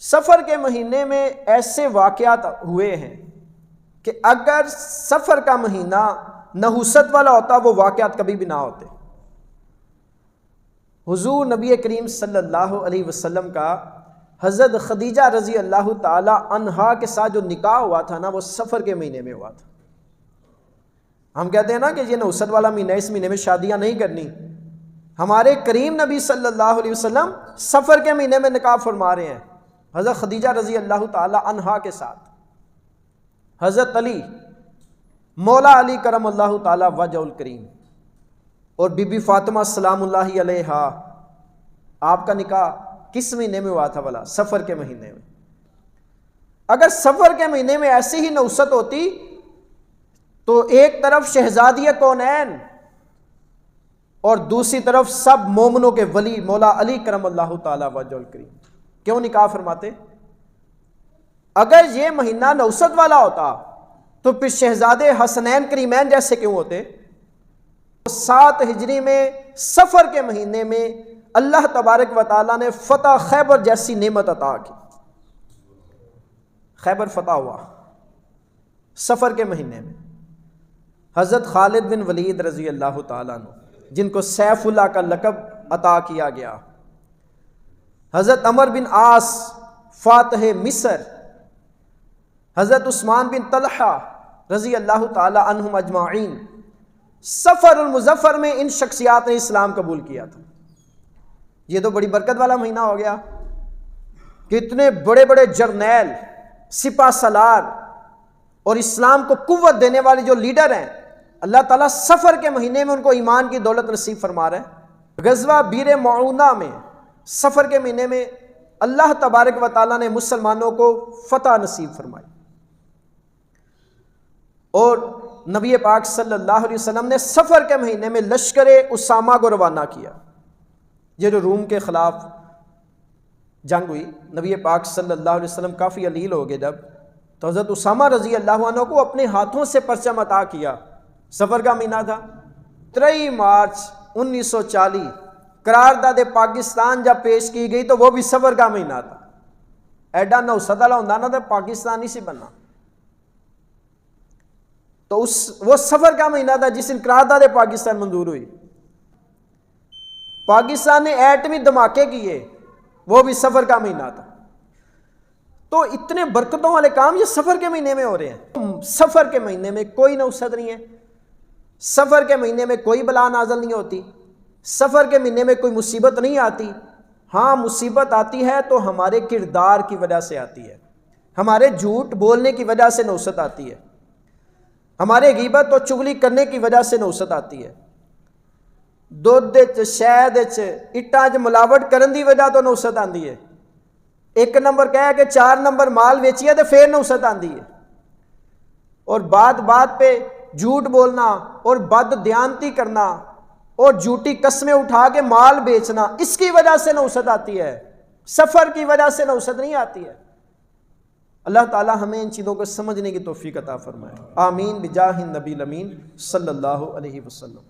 سفر کے مہینے میں ایسے واقعات ہوئے ہیں کہ اگر سفر کا مہینہ نحوست والا ہوتا وہ واقعات کبھی بھی نہ ہوتے۔ حضور نبی کریم صلی اللہ علیہ وسلم کا حضرت خدیجہ رضی اللہ تعالی عنہا کے ساتھ جو نکاح ہوا تھا نا وہ سفر کے مہینے میں ہوا تھا۔ ہم کہتے ہیں نا کہ یہ نحوست والا مہینہ، اس مہینے میں شادیاں نہیں کرنی۔ ہمارے کریم نبی صلی اللہ علیہ وسلم سفر کے مہینے میں نکاح فرما رہے ہیں حضرت خدیجہ رضی اللہ تعالی عنہا کے ساتھ۔ حضرت علی مولا علی کرم اللہ تعالی وجہ الکریم اور بی بی فاطمہ سلام اللہ علیہا، آپ کا نکاح کس مہینے میں ہوا تھا بھلا؟ سفر کے مہینے میں۔ اگر سفر کے مہینے میں ایسی ہی نحوست ہوتی تو ایک طرف شہزادی کونین اور دوسری طرف سب مومنوں کے ولی مولا علی کرم اللہ تعالی وجہ الکریم کیوں نکاح فرماتے؟ اگر یہ مہینہ نحوست والا ہوتا تو پھر شہزادے حسنین کریمین جیسے کیوں ہوتے؟ 7 ہجری میں سفر کے مہینے میں اللہ تبارک و تعالیٰ نے فتح خیبر جیسی نعمت عطا کی۔ خیبر فتح ہوا سفر کے مہینے میں۔ حضرت خالد بن ولید رضی اللہ تعالیٰ عنہ جن کو سیف اللہ کا لقب عطا کیا گیا، حضرت عمر بن عاص فاتح مصر، حضرت عثمان بن طلحہ رضی اللہ تعالی عنہم اجمعین، سفر المظفر میں ان شخصیات نے اسلام قبول کیا تھا۔ یہ تو بڑی برکت والا مہینہ ہو گیا کہ اتنے بڑے بڑے جرنیل، سپہ سالار اور اسلام کو قوت دینے والے جو لیڈر ہیں، اللہ تعالیٰ سفر کے مہینے میں ان کو ایمان کی دولت نصیب فرما رہے ہیں۔ غزوہ بیر معونہ میں سفر کے مہینے میں اللہ تبارک و تعالیٰ نے مسلمانوں کو فتح نصیب فرمائی، اور نبی پاک صلی اللہ علیہ وسلم نے سفر کے مہینے میں لشکر اسامہ کو روانہ کیا۔ یہ جو روم کے خلاف جنگ ہوئی، نبی پاک صلی اللہ علیہ وسلم کافی علیل ہو گئے جب، تو حضرت اسامہ رضی اللہ عنہ کو اپنے ہاتھوں سے پرچم عطا کیا۔ سفر کا مہینہ تھا، 3 مارچ 1940 قرارداد پاکستان جب پیش کی گئی تو وہ بھی سفر کا مہینہ تھا۔ ایڈا نحوست والا ہوتا نا تو پاکستانی سے بننا، تو وہ سفر کا مہینہ تھا جس دن قرارداد پاکستان منظور ہوئی۔ پاکستان نے ایٹمی دھماکے کیے، وہ بھی سفر کا مہینہ تھا۔ تو اتنے برکتوں والے کام یہ سفر کے مہینے میں ہو رہے ہیں۔ سفر کے مہینے میں کوئی نحوست نہیں ہے، سفر کے مہینے میں کوئی بلا نازل نہیں ہوتی، سفر کے مہینے میں کوئی مصیبت نہیں آتی۔ ہاں مصیبت آتی ہے تو ہمارے کردار کی وجہ سے آتی ہے، ہمارے جھوٹ بولنے کی وجہ سے نحوست آتی ہے، ہمارے غیبت اور چغلی کرنے کی وجہ سے نحوست آتی ہے، دودھ شہد اٹاں ملاوٹ کرن دی وجہ تو نحوست آندی ہے، 1 نمبر کہہ کے 4 نمبر مال ویچیے تو پھر نحوست آندی ہے، اور بات بات پہ جھوٹ بولنا اور بد دیانتی کرنا اور جھوٹی قسمیں اٹھا کے مال بیچنا، اس کی وجہ سے نحوست آتی ہے، سفر کی وجہ سے نحوست نہیں آتی ہے۔ اللہ تعالی ہمیں ان چیزوں کو سمجھنے کی توفیق عطا فرمائے، آمین بجاہ النبی الامین صلی اللہ علیہ وسلم۔